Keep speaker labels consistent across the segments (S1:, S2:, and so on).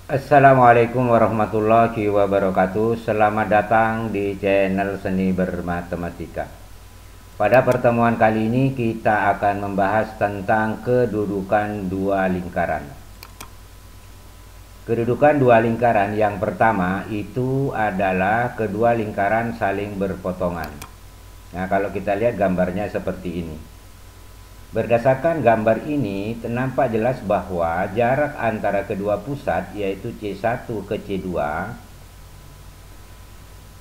S1: Assalamualaikum warahmatullahi wabarakatuh. Selamat datang di channel Seni Bermatematika. Pada pertemuan kali ini kita akan membahas tentang kedudukan dua lingkaran. Kedudukan dua lingkaran yang pertama itu adalah kedua lingkaran saling berpotongan. Nah, kalau kita lihat gambarnya seperti ini. Berdasarkan gambar ini, nampak jelas bahwa jarak antara kedua pusat, yaitu C1 ke C2,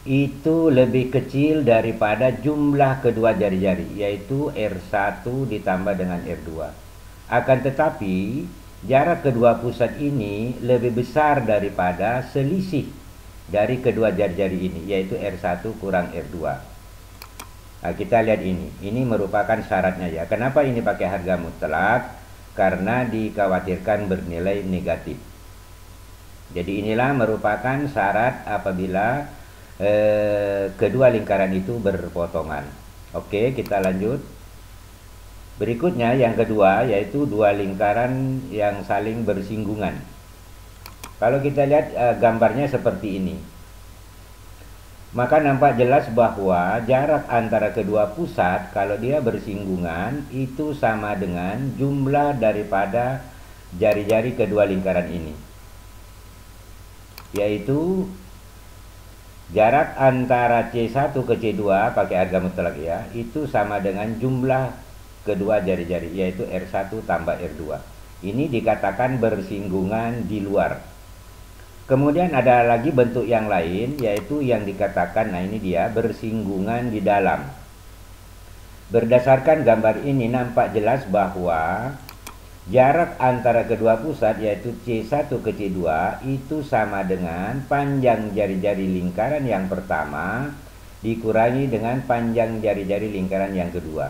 S1: itu lebih kecil daripada jumlah kedua jari-jari, yaitu R1 ditambah dengan R2. Akan tetapi, jarak kedua pusat ini lebih besar daripada selisih dari kedua jari-jari ini, yaitu R1 kurang R2. Nah, kita lihat ini merupakan syaratnya ya. Kenapa ini pakai harga mutlak? Karena dikhawatirkan bernilai negatif. Jadi inilah merupakan syarat apabila kedua lingkaran itu berpotongan. Oke, kita lanjut. Berikutnya yang kedua yaitu dua lingkaran yang saling bersinggungan. Kalau kita lihat gambarnya seperti ini, maka nampak jelas bahwa jarak antara kedua pusat kalau dia bersinggungan itu sama dengan jumlah daripada jari-jari kedua lingkaran ini, yaitu jarak antara C1 ke C2 pakai harga mutlak ya, itu sama dengan jumlah kedua jari-jari, yaitu R1 tambah R2. Ini dikatakan bersinggungan di luar. Kemudian ada lagi bentuk yang lain, yaitu yang dikatakan, nah ini dia, bersinggungan di dalam. Berdasarkan gambar ini nampak jelas bahwa jarak antara kedua pusat, yaitu C1 ke C2, itu sama dengan panjang jari-jari lingkaran yang pertama dikurangi dengan panjang jari-jari lingkaran yang kedua.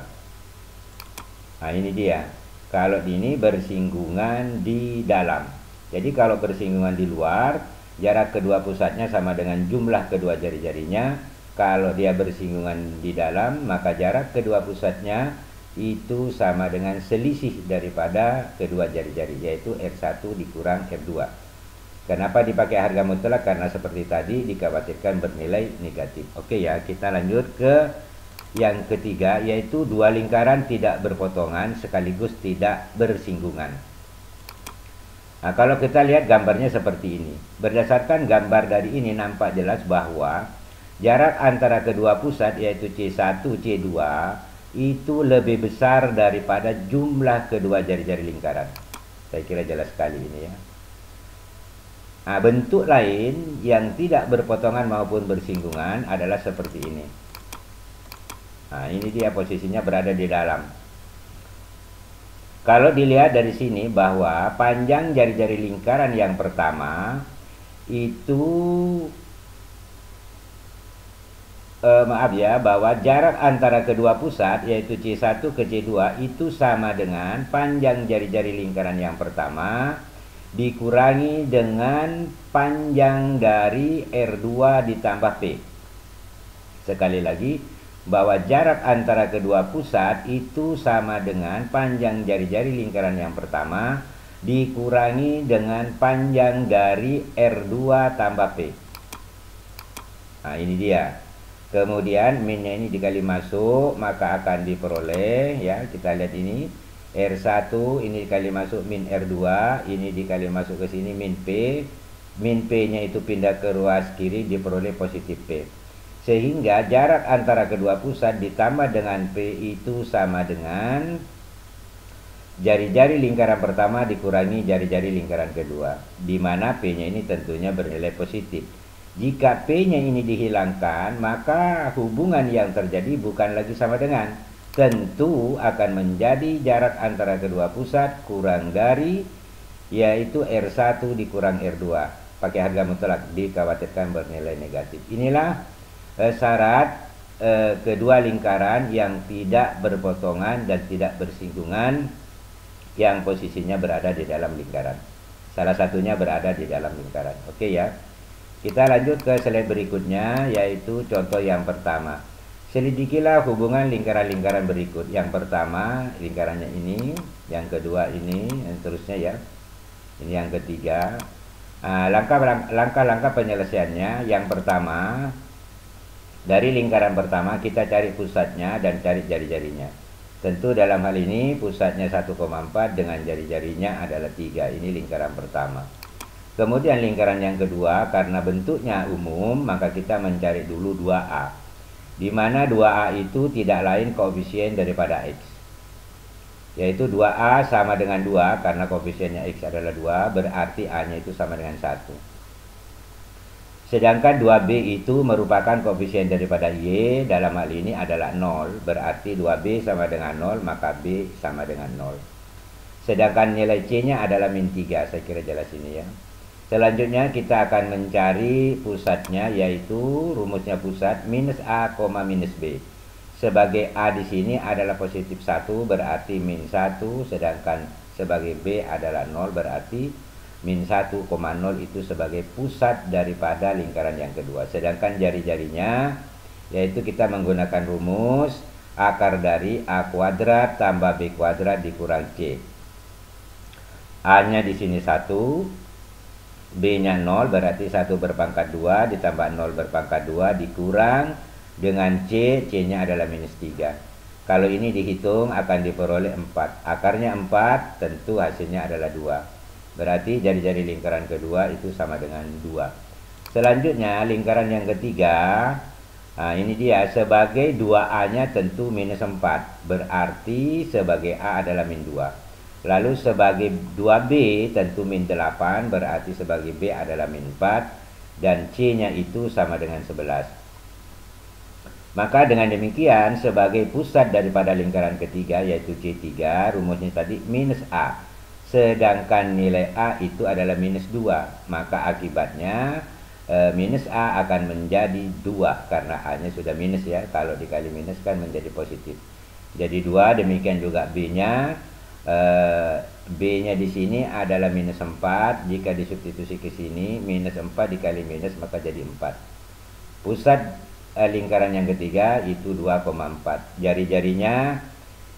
S1: Nah ini dia, kalau ini bersinggungan di dalam. Jadi kalau bersinggungan di luar, jarak kedua pusatnya sama dengan jumlah kedua jari-jarinya. Kalau dia bersinggungan di dalam, maka jarak kedua pusatnya itu sama dengan selisih daripada kedua jari-jari, yaitu R1 dikurang R2. Kenapa dipakai harga mutlak? Karena seperti tadi dikhawatirkan bernilai negatif. Oke ya, kita lanjut ke yang ketiga, yaitu dua lingkaran tidak berpotongan sekaligus tidak bersinggungan. Nah, kalau kita lihat gambarnya seperti ini. Berdasarkan gambar dari ini nampak jelas bahwa jarak antara kedua pusat, yaitu C1, C2, itu lebih besar daripada jumlah kedua jari-jari lingkaran. Saya kira jelas sekali ini ya. Nah, bentuk lain yang tidak berpotongan maupun bersinggungan adalah seperti ini. Nah, ini dia posisinya berada di dalam. Kalau dilihat dari sini bahwa panjang jari-jari lingkaran yang pertama itu bahwa jarak antara kedua pusat, yaitu C1 ke C2, itu sama dengan panjang jari-jari lingkaran yang pertama dikurangi dengan panjang dari R2 ditambah P. Sekali lagi, bahwa jarak antara kedua pusat itu sama dengan panjang jari-jari lingkaran yang pertama dikurangi dengan panjang dari R2 tambah P. Nah ini dia. Kemudian minnya ini dikali masuk, maka akan diperoleh ya, kita lihat ini R1 ini dikali masuk min R2, ini dikali masuk ke sini min P. Min P nya itu pindah ke ruas kiri, diperoleh positif P. Sehingga jarak antara kedua pusat ditambah dengan P itu sama dengan jari-jari lingkaran pertama dikurangi jari-jari lingkaran kedua, di mana P-nya ini tentunya bernilai positif. Jika P-nya ini dihilangkan, maka hubungan yang terjadi bukan lagi sama dengan, tentu akan menjadi jarak antara kedua pusat kurang dari, yaitu R1 dikurang R2. Pakai harga mutlak, dikhawatirkan bernilai negatif. Inilah syarat kedua lingkaran yang tidak berpotongan dan tidak bersinggungan, yang posisinya berada di dalam lingkaran. Salah satunya berada di dalam lingkaran. Oke ya. Kita lanjut ke slide berikutnya, yaitu contoh yang pertama. Selidikilah hubungan lingkaran-lingkaran berikut. Yang pertama lingkarannya ini, yang kedua ini, dan seterusnya ya. Ini yang ketiga. Langkah-langkah penyelesaiannya, yang pertama, dari lingkaran pertama kita cari pusatnya dan cari jari-jarinya. Tentu dalam hal ini pusatnya 1,4 dengan jari-jarinya adalah 3. Ini lingkaran pertama. Kemudian lingkaran yang kedua, karena bentuknya umum, maka kita mencari dulu 2A. Di mana 2A itu tidak lain koefisien daripada X. Yaitu 2A sama dengan 2, karena koefisiennya X adalah 2, berarti A-nya itu sama dengan 1. Sedangkan 2B itu merupakan koefisien daripada Y, dalam hal ini adalah 0, berarti 2B sama dengan 0, maka B sama dengan 0. Sedangkan nilai C-nya adalah min 3, saya kira jelas ini ya. Selanjutnya kita akan mencari pusatnya, yaitu rumusnya pusat minus A, minus B. Sebagai A di sini adalah positif 1, berarti min 1, sedangkan sebagai B adalah 0, berarti min 1,0 itu sebagai pusat daripada lingkaran yang kedua. Sedangkan jari-jarinya, yaitu kita menggunakan rumus akar dari A kuadrat tambah B kuadrat dikurang C. A-nya di sini 1, B-nya 0, berarti 1 berpangkat 2 ditambah 0 berpangkat 2 dikurang dengan C, C-nya adalah minus 3. Kalau ini dihitung akan diperoleh 4. Akarnya 4, tentu hasilnya adalah 2. Berarti jari-jari lingkaran kedua itu sama dengan 2. Selanjutnya lingkaran yang ketiga, ini dia, sebagai 2A-nya tentu minus 4. Berarti sebagai A adalah min 2. Lalu sebagai 2B tentu min 8, berarti sebagai B adalah min 4. Dan C-nya itu sama dengan 11. Maka dengan demikian sebagai pusat daripada lingkaran ketiga, yaitu C3, rumusnya tadi minus A. Sedangkan nilai A itu adalah minus 2. Maka akibatnya minus A akan menjadi 2. Karena A-nya sudah minus ya. Kalau dikali minus kan menjadi positif. Jadi 2, demikian juga B-nya. B-nya di sini adalah minus 4. Jika disubstitusi ke sini, minus 4 dikali minus maka jadi 4. Pusat lingkaran yang ketiga itu 2,4. Jari-jarinya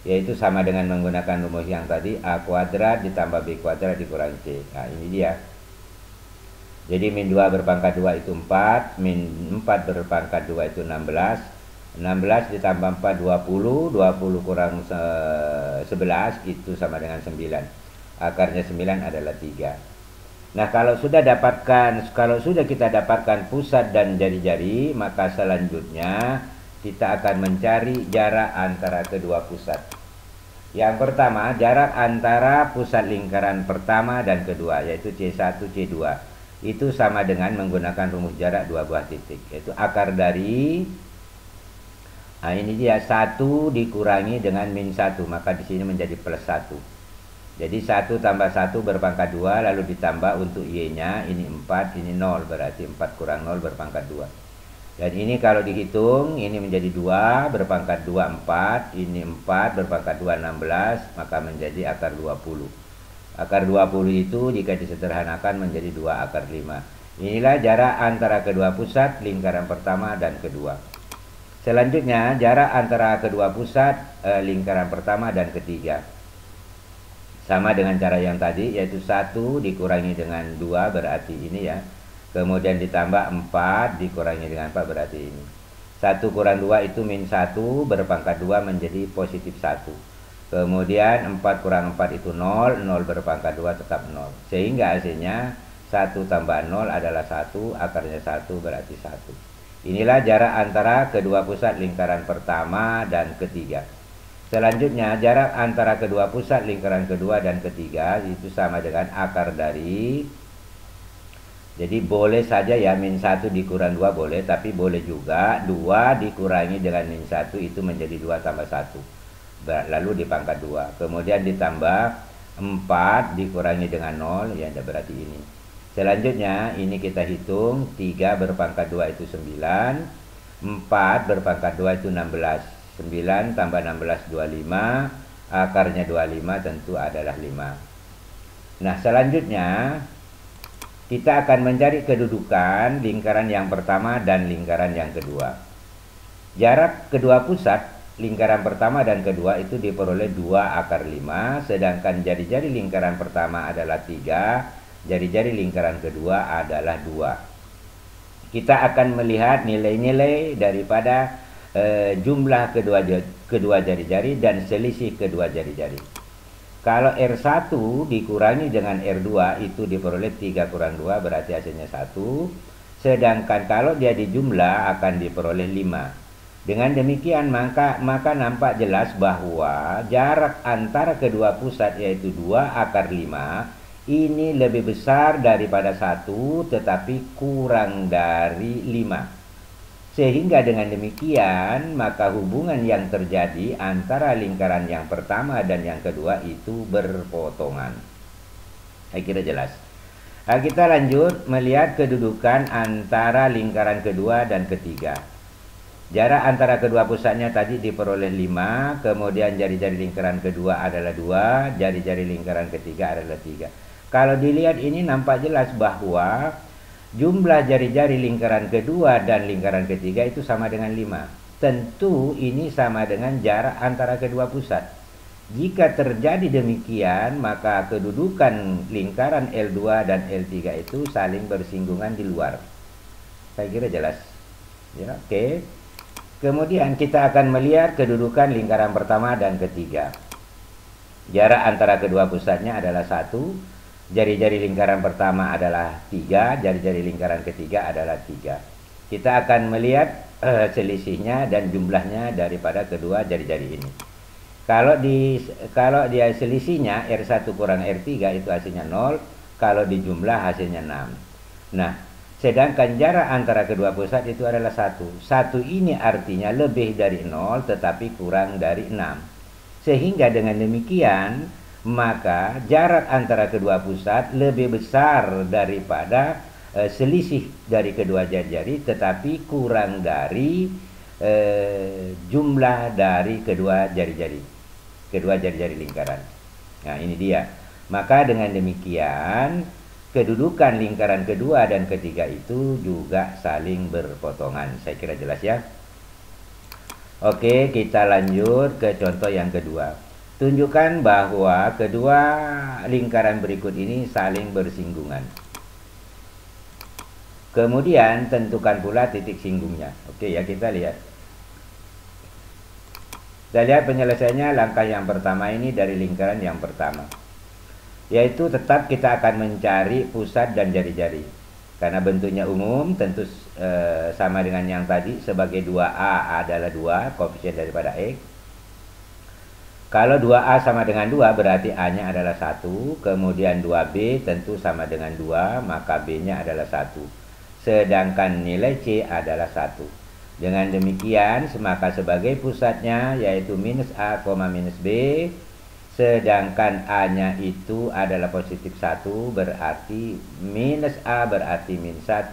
S1: yaitu sama dengan menggunakan rumus yang tadi, A kuadrat ditambah B kuadrat dikurang C. Nah ini dia. Jadi min 2 berpangkat 2 itu 4, min 4 berpangkat 2 itu 16. 16 ditambah 4 20, 20 kurang 11 itu sama dengan 9. Akarnya 9 adalah 3. Nah, kalau sudah kita dapatkan pusat dan jari-jari, maka selanjutnya kita akan mencari jarak antara kedua pusat. Yang pertama, jarak antara pusat lingkaran pertama dan kedua, yaitu C1, C2. Itu sama dengan menggunakan rumus jarak dua buah titik, yaitu akar dari, nah ini dia, 1 dikurangi dengan min 1, maka di sini menjadi plus 1. Jadi 1 tambah 1 berpangkat 2, lalu ditambah untuk Y-nya, ini 4, ini 0, berarti 4 kurang 0 berpangkat 2. Dan ini kalau dihitung, ini menjadi 2, berpangkat 2, 4, ini 4, berpangkat 2, 16, maka menjadi akar 20. Akar 20 itu jika disederhanakan menjadi 2 akar 5. Inilah jarak antara kedua pusat lingkaran pertama dan kedua. Selanjutnya, jarak antara kedua pusat lingkaran pertama dan ketiga. Sama dengan cara yang tadi, yaitu 1 dikurangi dengan 2, berarti ini ya. Kemudian ditambah 4 dikurangi dengan 4, berarti ini. 1 kurang 2 itu min 1, berpangkat 2 menjadi positif 1. Kemudian 4 kurang 4 itu 0, 0 berpangkat 2 tetap 0. Sehingga hasilnya 1 tambah 0 adalah 1, akarnya 1 berarti 1. Inilah jarak antara kedua pusat lingkaran pertama dan ketiga. Selanjutnya, jarak antara kedua pusat lingkaran kedua dan ketiga itu sama dengan akar dari, jadi boleh saja ya min 1 dikurang 2 boleh, tapi boleh juga 2 dikurangi dengan min 1 itu menjadi 2 tambah 1. Lalu dipangkat 2. Kemudian ditambah 4 dikurangi dengan 0, ya berarti ini. Selanjutnya, ini kita hitung, 3 berpangkat 2 itu 9, 4 berpangkat 2 itu 16. 9 tambah 16, 25, akarnya 25 tentu adalah 5. Nah, selanjutnya kita akan mencari kedudukan lingkaran yang pertama dan lingkaran yang kedua. Jarak kedua pusat lingkaran pertama dan kedua itu diperoleh 2 akar 5, sedangkan jari-jari lingkaran pertama adalah 3, jari-jari lingkaran kedua adalah 2. Kita akan melihat nilai-nilai daripada jumlah kedua jari-jari dan selisih kedua jari-jari. Kalau R1 dikurangi dengan R2 itu diperoleh 3 kurang 2 berarti hasilnya 1. Sedangkan kalau dia dijumlah akan diperoleh 5. Dengan demikian maka nampak jelas bahwa jarak antara kedua pusat yaitu 2 akar 5 ini lebih besar daripada 1 tetapi kurang dari 5. Sehingga dengan demikian maka hubungan yang terjadi antara lingkaran yang pertama dan yang kedua itu berpotongan. Saya kira jelas. Nah, kita lanjut melihat kedudukan antara lingkaran kedua dan ketiga. Jarak antara kedua pusatnya tadi diperoleh 5, kemudian jari-jari lingkaran kedua adalah 2, jari-jari lingkaran ketiga adalah 3. Kalau dilihat ini nampak jelas bahwa jumlah jari-jari lingkaran kedua dan lingkaran ketiga itu sama dengan 5. Tentu ini sama dengan jarak antara kedua pusat. Jika terjadi demikian, maka kedudukan lingkaran L2 dan L3 itu saling bersinggungan di luar. Saya kira jelas. Ya, oke. Kemudian kita akan melihat kedudukan lingkaran pertama dan ketiga. Jarak antara kedua pusatnya adalah 1. Jari-jari lingkaran pertama adalah 3, jari-jari lingkaran ketiga adalah 3. Kita akan melihat selisihnya dan jumlahnya daripada kedua jari-jari ini. Kalau dia selisihnya R1 kurang R3 itu hasilnya 0, kalau dijumlah hasilnya 6. Nah, sedangkan jarak antara kedua pusat itu adalah 1. 1 ini artinya lebih dari 0 tetapi kurang dari 6. Sehingga dengan demikian maka jarak antara kedua pusat lebih besar daripada selisih dari kedua jari-jari tetapi kurang dari jumlah dari kedua jari-jari lingkaran. Nah, ini dia. Maka dengan demikian kedudukan lingkaran kedua dan ketiga itu juga saling berpotongan. Saya kira jelas ya. Oke, kita lanjut ke contoh yang kedua. Tunjukkan bahwa kedua lingkaran berikut ini saling bersinggungan. Kemudian tentukan pula titik singgungnya. Oke ya, kita lihat. Kita lihat penyelesaiannya. Langkah yang pertama ini dari lingkaran yang pertama, yaitu tetap kita akan mencari pusat dan jari-jari. Karena bentuknya umum tentu sama dengan yang tadi. Sebagai 2A adalah 2, koefisien daripada X. Kalau 2A sama dengan 2 berarti A-nya adalah 1. Kemudian 2B tentu sama dengan 2, maka B-nya adalah 1. Sedangkan nilai C adalah 1. Dengan demikian maka sebagai pusatnya yaitu minus A, minus B. Sedangkan A-nya itu adalah positif 1 berarti minus A berarti min 1,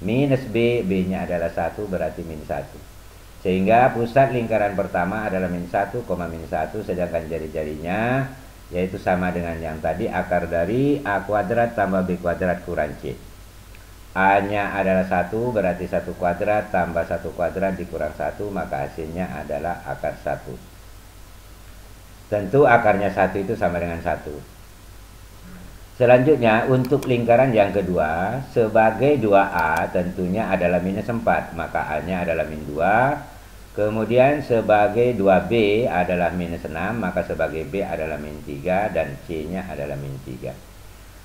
S1: minus B, B-nya adalah 1 berarti min 1. Sehingga pusat lingkaran pertama adalah min 1, min 1, sedangkan jari-jarinya yaitu sama dengan yang tadi, akar dari A kuadrat tambah B kuadrat kurang C. A-nya adalah 1 berarti 1 kuadrat tambah 1 kuadrat dikurang 1, maka hasilnya adalah akar 1. Tentu akarnya 1 itu sama dengan 1. Selanjutnya untuk lingkaran yang kedua, sebagai 2A tentunya adalah minus 4, maka A-nya adalah min 2. Kemudian sebagai 2B adalah minus 6, maka sebagai B adalah min 3 dan C-nya adalah min 3.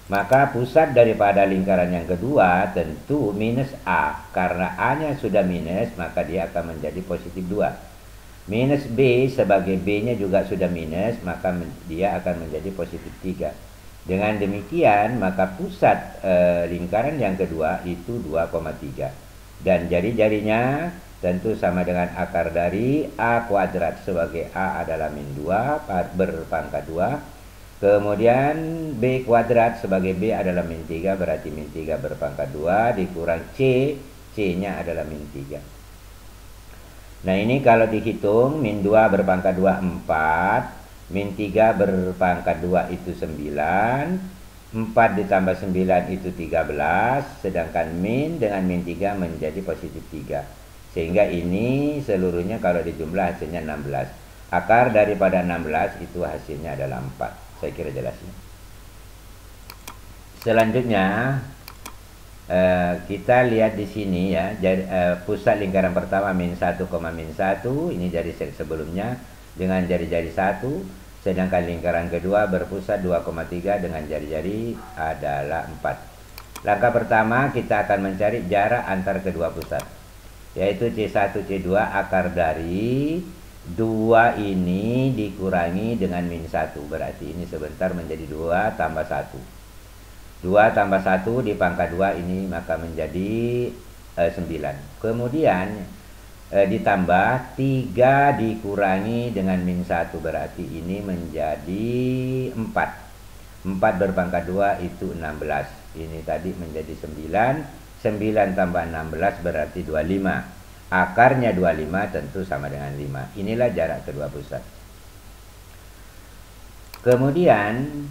S1: Maka pusat daripada lingkaran yang kedua tentu minus A. Karena A-nya sudah minus, maka dia akan menjadi positif 2. Minus B sebagai B-nya juga sudah minus, maka dia akan menjadi positif 3. Dengan demikian maka pusat lingkaran yang kedua itu 2,3. Dan jari-jarinya tentu sama dengan akar dari A kuadrat sebagai A adalah min 2 berpangkat 2. Kemudian B kuadrat sebagai B adalah min 3 berarti min 3 berpangkat 2 dikurang C, C-nya adalah min 3. Nah ini kalau dihitung min 2 berpangkat 2 4. Min 3 berpangkat 2 itu 9, 4 ditambah 9 itu 13, sedangkan min dengan min 3 menjadi positif 3. Sehingga ini seluruhnya kalau dijumlah hasilnya 16. Akar daripada 16 itu hasilnya adalah 4. Saya kira jelas ya. Selanjutnya kita lihat di sini ya, pusat lingkaran pertama min 1, min 1, ini jari sebelumnya dengan jari-jari 1, sedangkan lingkaran kedua berpusat 2,3 dengan jari-jari adalah 4. Langkah pertama kita akan mencari jarak antar kedua pusat, yaitu C1 C2 akar dari 2 ini dikurangi dengan min 1, berarti ini sebentar menjadi 2 tambah 1. 2 tambah 1 di pangkat 2 ini maka menjadi 9. Kemudian ditambah 3 dikurangi dengan min 1, berarti ini menjadi 4. 4 berpangkat 2 itu 16. Ini tadi menjadi 9. 9 tambah 16 berarti 25. Akarnya 25 tentu sama dengan 5. Inilah jarak kedua pusat. Kemudian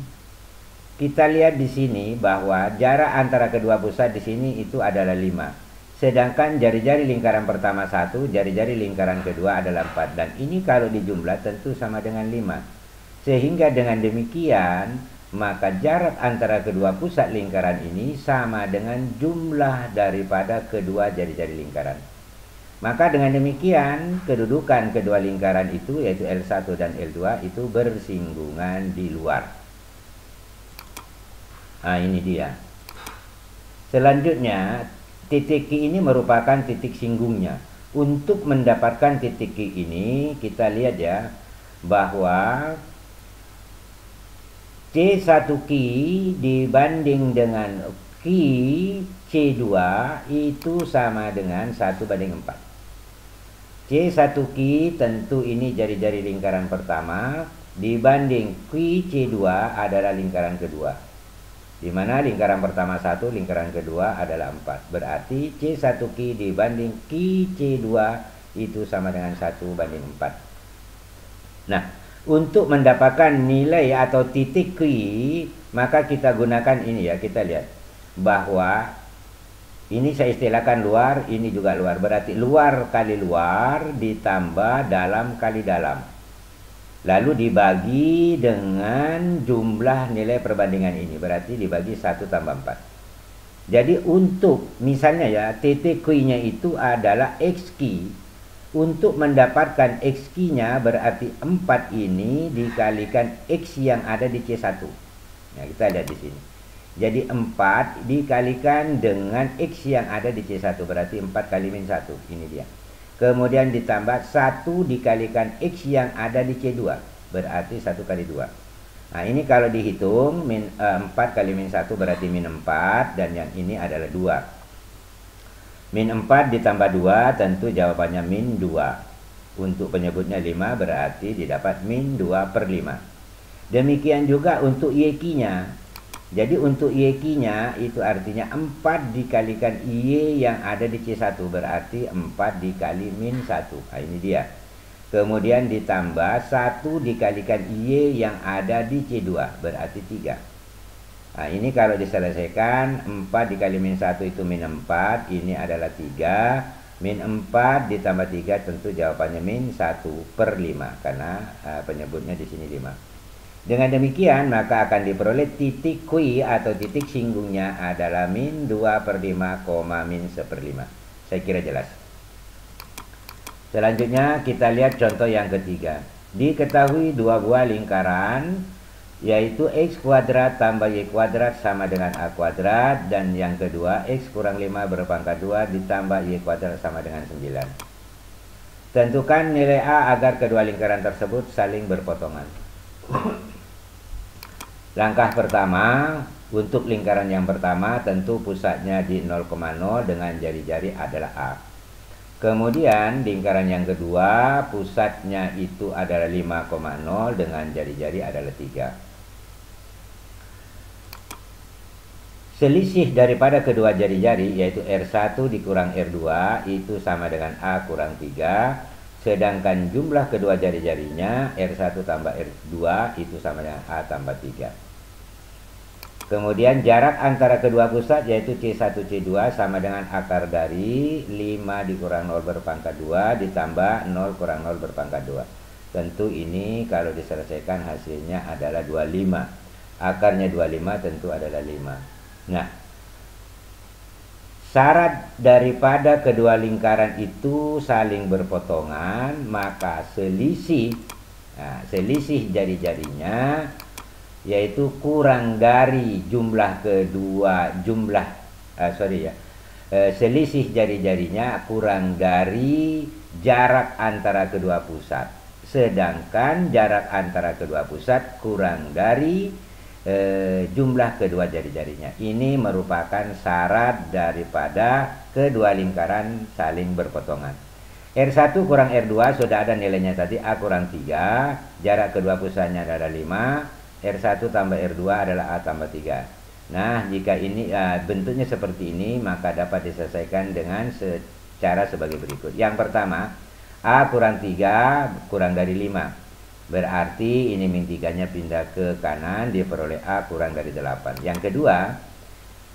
S1: kita lihat di sini bahwa jarak antara kedua pusat di sini itu adalah 5. Sedangkan jari-jari lingkaran pertama 1, jari-jari lingkaran kedua adalah 4. Dan ini kalau dijumlah tentu sama dengan 5. Sehingga dengan demikian, maka jarak antara kedua pusat lingkaran ini sama dengan jumlah daripada kedua jari-jari lingkaran. Maka dengan demikian, kedudukan kedua lingkaran itu, yaitu L1 dan L2, itu bersinggungan di luar. Nah, ini dia. Selanjutnya, titik Q ini merupakan titik singgungnya. Untuk mendapatkan titik Q ini, kita lihat ya, bahwa C1Q dibanding dengan Q C2 itu sama dengan 1/4. C1Q tentu ini jari-jari lingkaran pertama, dibanding Q C2 adalah lingkaran kedua. Di mana lingkaran pertama 1, lingkaran kedua adalah 4. Berarti C1Q dibanding Q C2 itu sama dengan 1/4. Nah, untuk mendapatkan nilai atau titik Q, maka kita gunakan ini ya, kita lihat. Bahwa ini saya istilahkan luar, ini juga luar. Berarti luar kali luar ditambah dalam kali dalam. Lalu dibagi dengan jumlah nilai perbandingan ini. Berarti dibagi 1 tambah 4. Jadi untuk misalnya ya, titik Q-nya itu adalah XQ. Untuk mendapatkan XQ-nya berarti 4 ini dikalikan X yang ada di C1. Nah, kita lihat di sini. Jadi 4 dikalikan dengan X yang ada di C1. Berarti 4 kali min 1. Ini dia. Kemudian ditambah 1 dikalikan X yang ada di C2. Berarti 1 kali 2. Nah, ini kalau dihitung 4 kali min 1 berarti min 4. Dan yang ini adalah 2. Min 4 ditambah 2 tentu jawabannya min 2. Untuk penyebutnya 5 berarti didapat min 2/5. Demikian juga untuk YQ-nya. Jadi untuk YQ-nya itu artinya 4 dikalikan Y yang ada di C1. Berarti 4 dikali min 1. Nah, ini dia. Kemudian ditambah 1 dikalikan Y yang ada di C2. Berarti 3. Nah, ini kalau diselesaikan 4 dikali min 1 itu min 4. Ini adalah 3. Min 4 ditambah 3 tentu jawabannya min 1/5. Karena penyebutnya di sini 5. Dengan demikian maka akan diperoleh titik Q atau titik singgungnya adalah min 2/5, min 1/5. Saya kira jelas. Selanjutnya kita lihat contoh yang ketiga. Diketahui dua buah lingkaran, yaitu X kuadrat tambah Y kuadrat sama dengan A kuadrat. Dan yang kedua X kurang 5 berpangkat 2 ditambah Y kuadrat sama dengan 9. Tentukan nilai A agar kedua lingkaran tersebut saling berpotongan. Langkah pertama, untuk lingkaran yang pertama tentu pusatnya di 0,0 dengan jari-jari adalah A. Kemudian lingkaran yang kedua pusatnya itu adalah 5,0 dengan jari-jari adalah 3. Selisih daripada kedua jari-jari yaitu R1 dikurang R2 itu sama dengan A kurang 3. Sedangkan jumlah kedua jari-jarinya R1 tambah R2 itu sama dengan A tambah 3. Kemudian jarak antara kedua pusat yaitu C1 C2 sama dengan akar dari 5 dikurang 0 berpangkat 2 ditambah 0 kurang 0 berpangkat 2. Tentu ini kalau diselesaikan hasilnya adalah 25. Akarnya 25 tentu adalah 5. Nah, syarat daripada kedua lingkaran itu saling berpotongan, maka selisih jari-jarinya yaitu kurang dari selisih jari-jarinya kurang dari jarak antara kedua pusat, sedangkan jarak antara kedua pusat kurang dari jumlah kedua jari-jarinya. Ini merupakan syarat daripada kedua lingkaran saling berpotongan. R1 kurang R2 sudah ada nilainya tadi, A kurang 3, jarak kedua pusatnya adalah 5, R1 tambah R2 adalah A tambah 3. Nah, jika ini bentuknya seperti ini, maka dapat diselesaikan dengan cara sebagai berikut. Yang pertama, A kurang 3 kurang dari 5. Berarti ini min 3-nya pindah ke kanan, diperoleh A kurang dari 8. Yang kedua,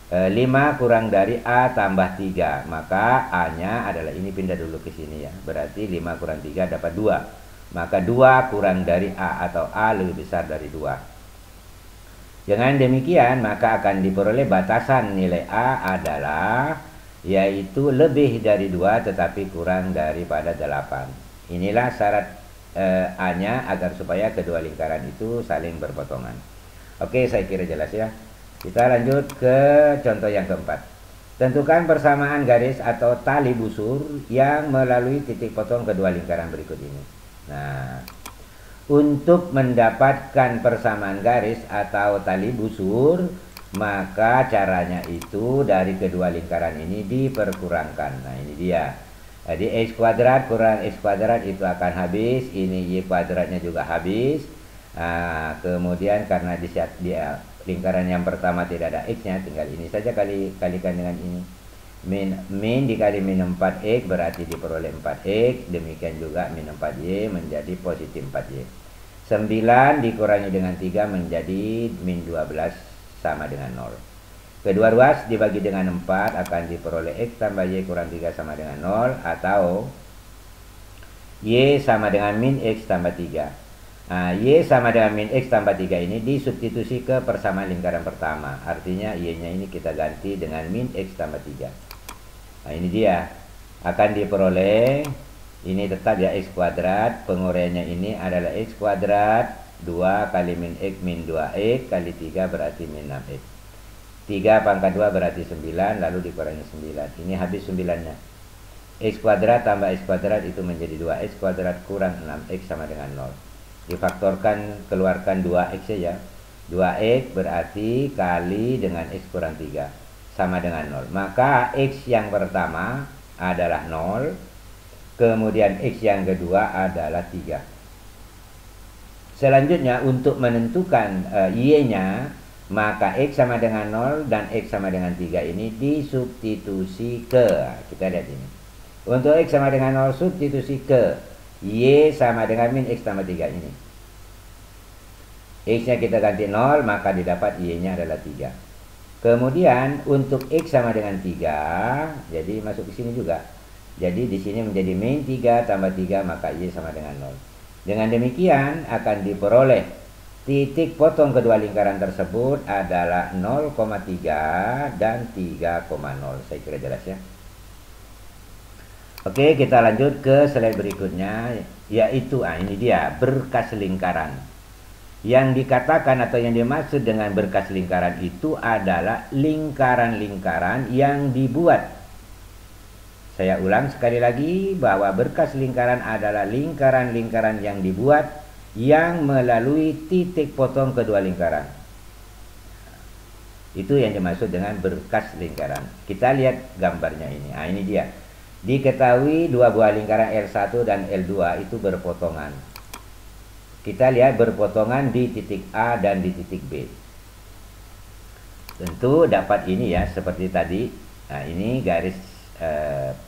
S1: 5 kurang dari A tambah 3, maka A-nya adalah ini, pindah dulu ke sini ya. Berarti 5 kurang 3 dapat 2. Maka 2 kurang dari A atau A lebih besar dari 2. Dengan demikian, maka akan diperoleh batasan nilai A adalah yaitu lebih dari 2 tetapi kurang daripada 8. Inilah syarat A-nya agar supaya kedua lingkaran itu saling berpotongan. Oke, saya kira jelas ya. Kita lanjut ke contoh yang keempat. Tentukan persamaan garis atau tali busur yang melalui titik potong kedua lingkaran berikut ini. Nah, untuk mendapatkan persamaan garis atau tali busur, maka caranya itu dari kedua lingkaran ini diperkurangkan. Nah, ini dia. Jadi X kuadrat kurang X kuadrat itu akan habis. Ini Y kuadratnya juga habis. Kemudian karena di lingkaran yang pertama tidak ada X-nya, tinggal ini saja kalikan dengan ini. Min dikali min 4X berarti diperoleh 4X. Demikian juga min 4Y menjadi positif 4Y. 9 dikurangi dengan 3 menjadi min 12 sama dengan 0. Kedua ruas dibagi dengan 4 akan diperoleh X tambah Y kurang 3 sama dengan 0, atau Y sama dengan min X tambah 3. Y sama dengan min X tambah 3 ini disubstitusi ke persamaan lingkaran pertama. Artinya Y-nya ini kita ganti dengan min X tambah 3. Nah, ini dia. Akan diperoleh, ini tetap ya X kuadrat. Penguraiannya ini adalah X kuadrat 2 kali min X min 2X kali 3 berarti min 6X. 3 pangkat 2 berarti 9, lalu dikurangi 9. Ini habis 9-nya. X kuadrat tambah X kuadrat itu menjadi 2X kuadrat kurang 6X sama dengan 0. Difaktorkan, keluarkan 2X saja. 2X berarti kali dengan X kurang 3 sama dengan 0. Maka X yang pertama adalah 0, kemudian X yang kedua adalah 3. Selanjutnya untuk menentukan Y-nya, maka X sama dengan 0 dan X sama dengan 3 ini disubstitusi ke, kita lihat ini. Untuk X sama dengan 0 substitusi ke Y sama dengan min X tambah 3 ini. X-nya kita ganti 0, maka didapat Y-nya adalah 3. Kemudian untuk X sama dengan 3, jadi masuk ke sini juga. Jadi di sini menjadi min 3 tambah 3, maka Y sama dengan 0. Dengan demikian akan diperoleh titik potong kedua lingkaran tersebut adalah 0,3 dan 3,0. Saya kira jelas ya. Oke, kita lanjut ke slide berikutnya, yaitu ini dia berkas lingkaran. Yang dikatakan atau yang dimaksud dengan berkas lingkaran itu adalah lingkaran-lingkaran yang dibuat. Saya ulang sekali lagi bahwa berkas lingkaran adalah lingkaran-lingkaran yang dibuat yang melalui titik potong kedua lingkaran. Itu yang dimaksud dengan berkas lingkaran. Kita lihat gambarnya ini. Nah, ini dia. Diketahui dua buah lingkaran L1 dan L2 itu berpotongan. Kita lihat berpotongan di titik A dan di titik B. Tentu dapat ini ya, seperti tadi. Nah, ini garis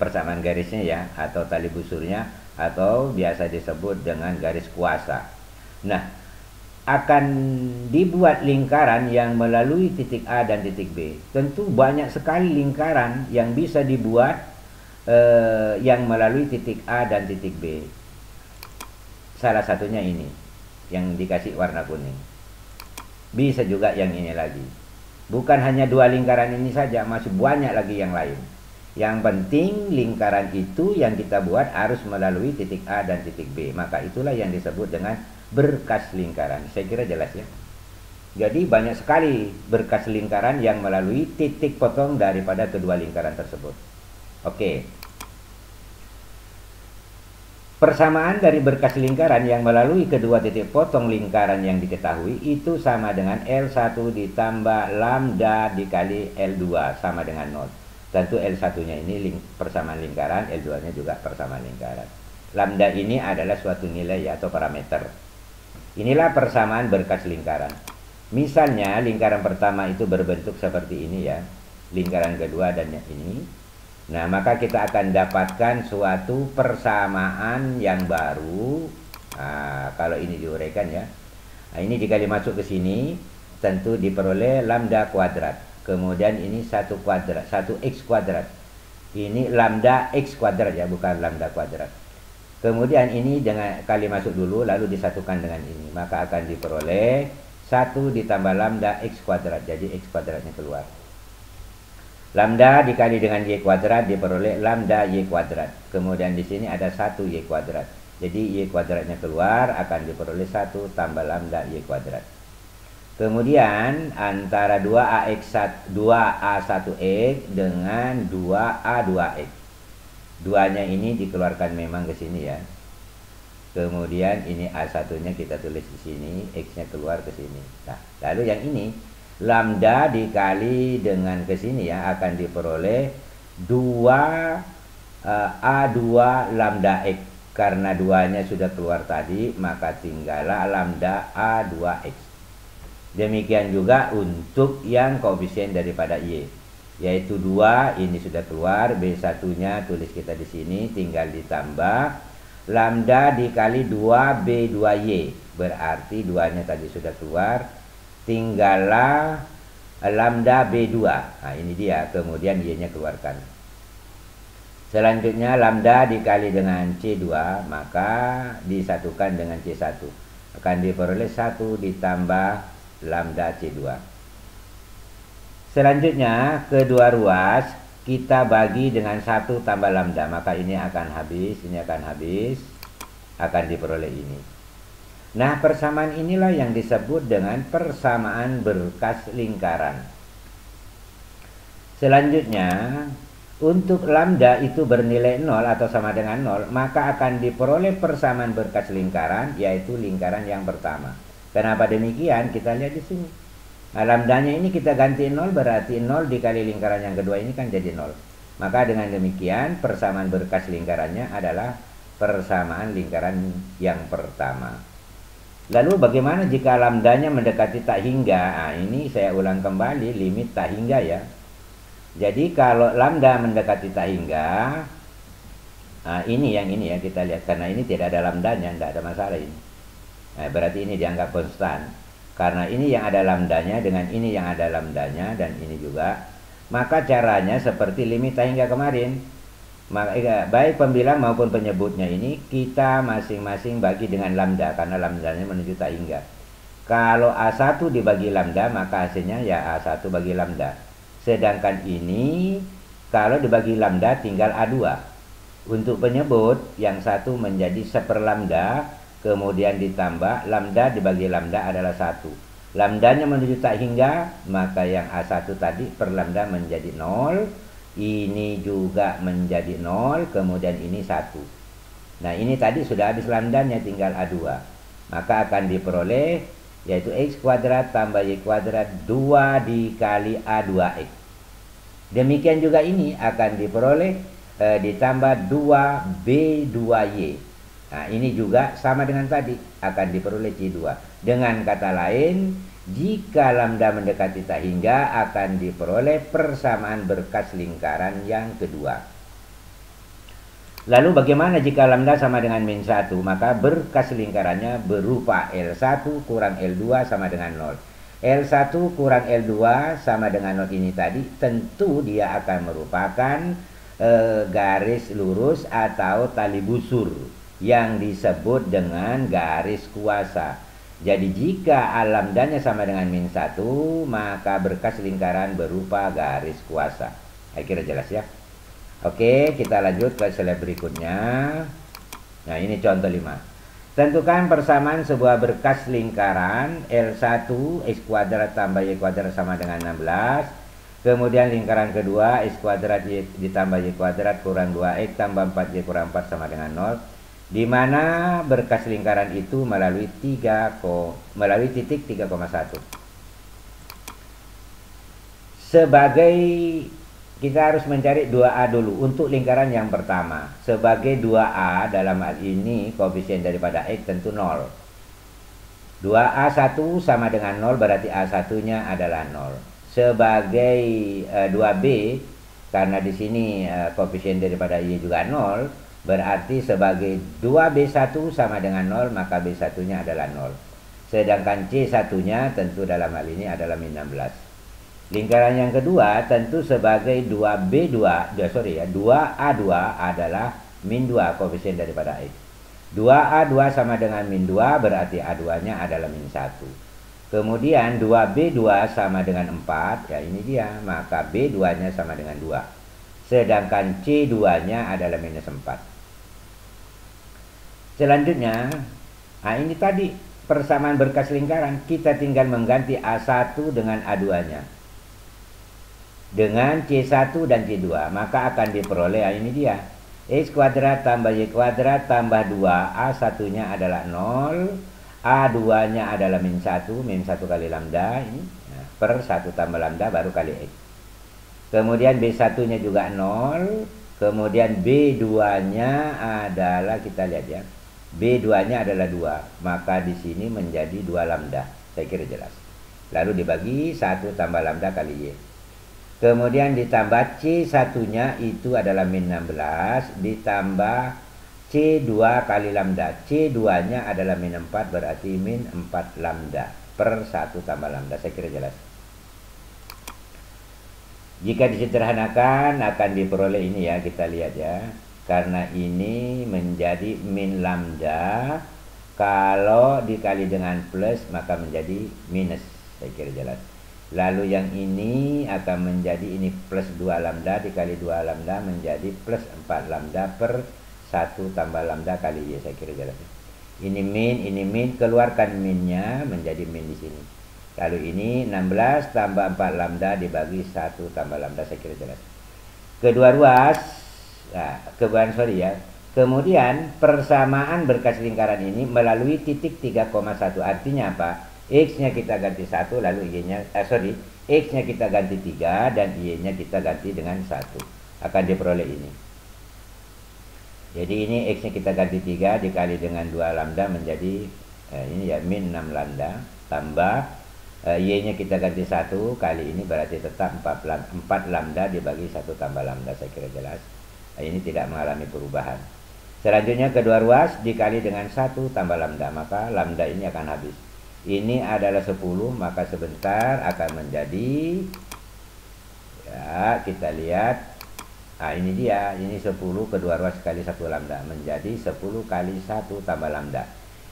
S1: persamaan garisnya ya, atau tali busurnya, atau biasa disebut dengan garis kuasa. Nah, akan dibuat lingkaran yang melalui titik A dan titik B. Tentu banyak sekali lingkaran yang bisa dibuat yang melalui titik A dan titik B. Salah satunya ini yang dikasih warna kuning. Bisa juga yang ini lagi. Bukan hanya dua lingkaran ini saja, masih banyak lagi yang lain. Yang penting lingkaran itu yang kita buat harus melalui titik A dan titik B. Maka itulah yang disebut dengan berkas lingkaran. Saya kira jelas ya. Jadi banyak sekali berkas lingkaran yang melalui titik potong daripada kedua lingkaran tersebut. Oke. Persamaan dari berkas lingkaran yang melalui kedua titik potong lingkaran yang diketahui itu sama dengan L1 ditambah lambda dikali L2 sama dengan 0. Tentu L1-nya ini persamaan lingkaran, L2-nya juga persamaan lingkaran. Lambda ini adalah suatu nilai atau parameter. Inilah persamaan berkas lingkaran. Misalnya lingkaran pertama itu berbentuk seperti ini ya. Lingkaran kedua dan ini. Nah, maka kita akan dapatkan suatu persamaan yang baru. Nah, kalau ini diuraikan ya. Nah, ini jika dimasuk ke sini, tentu diperoleh lambda kuadrat. Kemudian ini 1 kuadrat, 1x kuadrat. Ini lambda x kuadrat ya, bukan lambda kuadrat. Kemudian ini dengan kali masuk dulu, lalu disatukan dengan ini. Maka akan diperoleh 1 ditambah lambda x kuadrat. Jadi x kuadratnya keluar. Lambda dikali dengan y kuadrat diperoleh lambda y kuadrat. Kemudian di sini ada 1 y kuadrat. Jadi y kuadratnya keluar akan diperoleh 1 tambah lambda y kuadrat. Kemudian antara 2a1x dengan 2a2x. Duanya ini dikeluarkan memang ke sini ya. Kemudian ini a1-nya kita tulis di sini, x-nya keluar ke sini. Nah, lalu yang ini lambda dikali dengan ke sini ya akan diperoleh 2a2 lambda x. Karena duanya sudah keluar tadi, maka tinggallah lambda a2x. Demikian juga untuk yang koefisien daripada y, yaitu 2, ini sudah keluar, b1-nya tulis kita di sini, tinggal ditambah lambda dikali 2b2y. Berarti duanya tadi sudah keluar, tinggallah lambda B2. Nah, ini dia. Kemudian Y-nya keluarkan. Selanjutnya lambda dikali dengan C2, maka disatukan dengan C1. Akan diperoleh 1 ditambah lambda C2. Selanjutnya kedua ruas kita bagi dengan 1 tambah lambda. Maka ini akan habis, ini akan habis. Akan diperoleh ini. Nah, persamaan inilah yang disebut dengan persamaan berkas lingkaran. Selanjutnya, untuk lambda itu bernilai 0 atau sama dengan 0, maka akan diperoleh persamaan berkas lingkaran, yaitu lingkaran yang pertama. Kenapa demikian? Kita lihat di sini. Nah, lambdanya ini kita ganti 0, berarti 0 dikali lingkaran yang kedua ini kan jadi 0. Maka dengan demikian, persamaan berkas lingkarannya adalah persamaan lingkaran yang pertama. Lalu bagaimana jika lambdanya mendekati tak hingga? Nah, ini saya ulang kembali limit tak hingga ya. Jadi kalau lambda mendekati tak hingga, nah ini yang ini ya kita lihat, karena ini tidak ada lambdanya, tidak ada masalah ini. Nah, berarti ini dianggap konstan. Karena ini yang ada lambdanya dengan ini yang ada lambdanya dan ini juga. Maka caranya seperti limit tak hingga kemarin. Maka baik pembilang maupun penyebutnya ini kita masing-masing bagi dengan lambda, karena lambdanya menuju tak hingga. Kalau A1 dibagi lambda, maka hasilnya ya A1 bagi lambda. Sedangkan ini kalau dibagi lambda tinggal A2. Untuk penyebut yang satu menjadi 1/, kemudian ditambah lambda dibagi lambda adalah 1. Lambdanya menuju tak hingga, maka yang A1 tadi per lambda menjadi 0. Ini juga menjadi 0, kemudian ini 1. Nah, ini tadi sudah habis lambdanya, tinggal A2. Maka akan diperoleh yaitu x kuadrat tambah y kuadrat 2 dikali A2x. Demikian juga ini akan diperoleh ditambah 2b2y. Nah, ini juga sama dengan tadi, akan diperoleh C2. Dengan kata lain, jika lambda mendekati tak hingga akan diperoleh persamaan berkas lingkaran yang kedua. Lalu bagaimana jika lambda sama dengan min 1? Maka berkas lingkarannya berupa L1 kurang L2 sama dengan 0. L1 kurang L2 sama dengan 0 ini tadi, tentu dia akan merupakan garis lurus atau tali busur yang disebut dengan garis kuasa. Jadi jika A lambdanya sama dengan min 1, maka berkas lingkaran berupa garis kuasa. Saya kira jelas ya. Oke, kita lanjut ke slide berikutnya. Nah, ini contoh 5. Tentukan persamaan sebuah berkas lingkaran L1 X kuadrat tambah Y kuadrat sama dengan 16. Kemudian lingkaran kedua X kuadrat Y ditambah Y kuadrat kurang 2X tambah 4Y kurang 4 sama dengan 0. Di mana berkas lingkaran itu melalui titik 3,1. Sebagai kita harus mencari 2A dulu untuk lingkaran yang pertama. Sebagai 2A dalam hal ini koefisien daripada X tentu 0. 2A1 sama dengan 0 berarti A1-nya adalah 0. Sebagai 2B karena di sini koefisien daripada Y juga 0, berarti sebagai 2B1 sama dengan 0 maka B1-nya adalah 0. Sedangkan C1-nya tentu dalam hal ini adalah min 16. Lingkaran yang kedua tentu sebagai 2A2 adalah min 2 koefisien daripada X. 2A2 sama dengan min 2 berarti A2-nya adalah min 1. Kemudian 2B2 sama dengan 4, ya ini dia, maka B2-nya sama dengan 2. Sedangkan C2-nya adalah minus 4. Selanjutnya, nah ini tadi persamaan berkas lingkaran. Kita tinggal mengganti A1 dengan A2-nya. Dengan C1 dan C2, maka akan diperoleh, ini dia. X kuadrat tambah Y kuadrat tambah 2, A1-nya adalah 0, A2-nya adalah min 1 kali lambda, ini, nah, per 1 tambah lambda baru kali X. Kemudian B1-nya juga 0. Kemudian B2-nya adalah, kita lihat ya, B2-nya adalah 2. Maka di sini menjadi 2 lambda. Saya kira jelas. Lalu dibagi 1 tambah lambda kali Y. Kemudian ditambah C1-nya itu adalah min 16. Ditambah C2 kali lambda. C2-nya adalah min 4 berarti min 4 lambda. Per 1 tambah lambda. Saya kira jelas. Jika disederhanakan akan diperoleh ini ya, kita lihat ya. Karena ini menjadi min lambda, kalau dikali dengan plus maka menjadi minus. Saya kira jelas. Lalu yang ini akan menjadi ini plus 2 lambda dikali 2 lambda menjadi plus 4 lambda per 1 tambah lambda kali Y. Saya kira jelas. Ini min, keluarkan minnya menjadi min di sini. Lalu ini 16 tambah 4 lambda dibagi 1 tambah lambda, saya kira jelas. Kedua ruas, kemudian persamaan berkas lingkaran ini melalui titik 3,1. Artinya apa? X-nya kita ganti 1, lalu Y-nya, X-nya kita ganti 3 dan Y-nya kita ganti dengan 1. Akan diperoleh ini. Jadi ini X-nya kita ganti 3 dikali dengan 2 lambda menjadi ini ya min 6 lambda tambah Y-nya kita ganti 1 kali ini berarti tetap 4 lambda dibagi 1 tambah lambda. Saya kira jelas. Ini tidak mengalami perubahan. Selanjutnya kedua ruas dikali dengan 1 tambah lambda, maka lambda ini akan habis. Ini adalah 10, maka sebentar akan menjadi, ya kita lihat. Nah ini dia, ini 10 kedua ruas kali 1 lambda menjadi 10 kali 1 tambah lambda.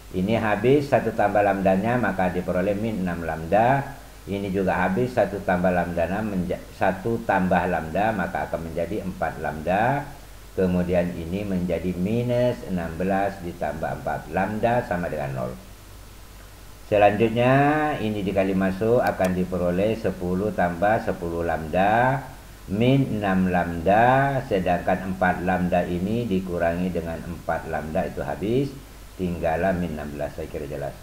S1: Ini habis 1 tambah lambdanya maka diperoleh min 6 lambda. Ini juga habis 1 tambah lambda 1 tambah lambda maka akan menjadi 4 lambda. Kemudian ini menjadi minus 16 ditambah 4 lambda sama dengan 0. Selanjutnya ini dikali masuk akan diperoleh 10 tambah 10 lambda min 6 lambda. Sedangkan 4 lambda ini dikurangi dengan 4 lambda itu habis. Tinggallah min 16, saya kira jelas.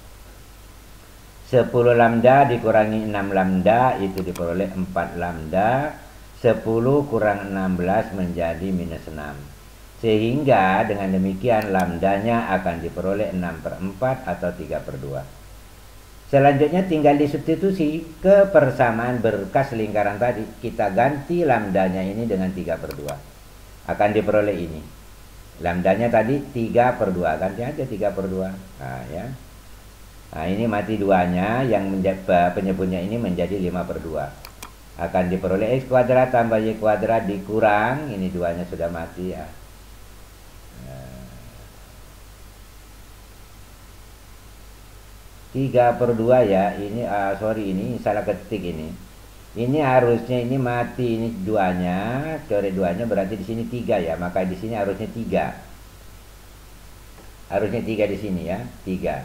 S1: 10 lambda dikurangi 6 lambda itu diperoleh 4 lambda. 10 kurang 16 menjadi minus 6. Sehingga dengan demikian lambdanya akan diperoleh 6/4 atau 3/2. Selanjutnya tinggal disubstitusi ke persamaan berkas lingkaran tadi. Kita ganti lambdanya ini dengan 3/2. Akan diperoleh ini. Lambdanya tadi 3/2, ganti aja 3/2. Nah ya. Nah ini mati 2-nya, yang penyebutnya ini menjadi 5/2. Akan diperoleh X kuadrat tambah Y kuadrat dikurang, ini 2-nya sudah mati ya. 3/2 ya. Ini sorry, ini salah ketik ini. Ini harusnya ini mati ini duanya, coret duanya berarti di sini 3 ya. Maka di sini harusnya 3. Harusnya 3 di sini ya, 3.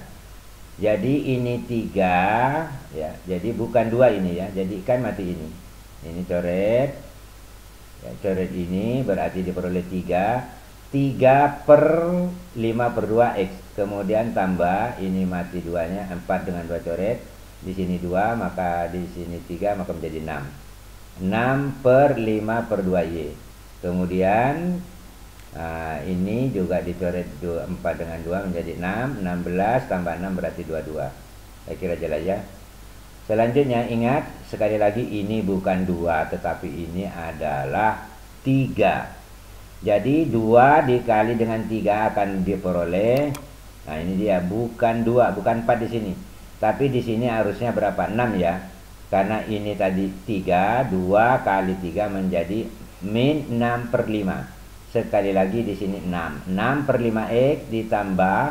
S1: Jadi ini 3 ya. Jadi bukan 2 ini ya. Jadi kan mati ini. Ini coret. Ya, coret ini berarti diperoleh 3. 3/5/2 X. Kemudian tambah ini mati duanya 4 dengan 2 coret. Di sini 2, maka di sini 3, maka menjadi 6. 6/5/2 Y. Kemudian ini juga dicoret 4 dengan 2 menjadi 6. 16 tambah 6 berarti 22. Saya kira jelas ya. Selanjutnya ingat sekali lagi ini bukan 2 tetapi ini adalah 3. Jadi 2 dikali dengan 3 akan diperoleh. Nah, ini dia bukan 2, bukan 4 di sini. Tapi di sini harusnya berapa? 6 ya. Karena ini tadi 3, 2 kali 3 menjadi min 6/5. Sekali lagi di sini 6. 6/5 X ditambah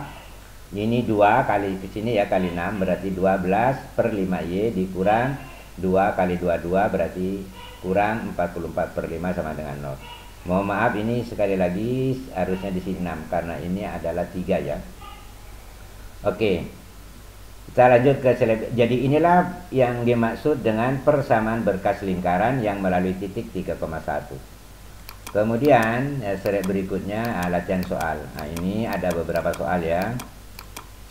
S1: ini 2 kali ke sini ya, kali 6 berarti 12/5 Y dikurang 2 kali 22 berarti kurang 44/5 sama dengan 0. Mohon maaf ini sekali lagi harusnya di sini 6 karena ini adalah 3 ya. Oke. Kita lanjut ke jadi inilah yang dimaksud dengan persamaan berkas lingkaran yang melalui titik 3,1. Kemudian slide berikutnya latihan soal. Nah, ini ada beberapa soal ya.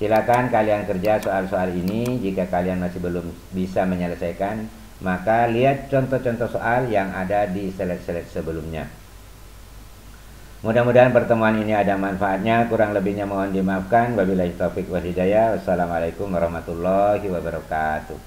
S1: Silakan kalian kerja soal-soal ini. Jika kalian masih belum bisa menyelesaikan, maka lihat contoh-contoh soal yang ada di slide-slide sebelumnya. Mudah-mudahan pertemuan ini ada manfaatnya. Kurang lebihnya mohon dimaafkan. Wabillahi taufik wal hidayah. Wassalamualaikum warahmatullahi wabarakatuh.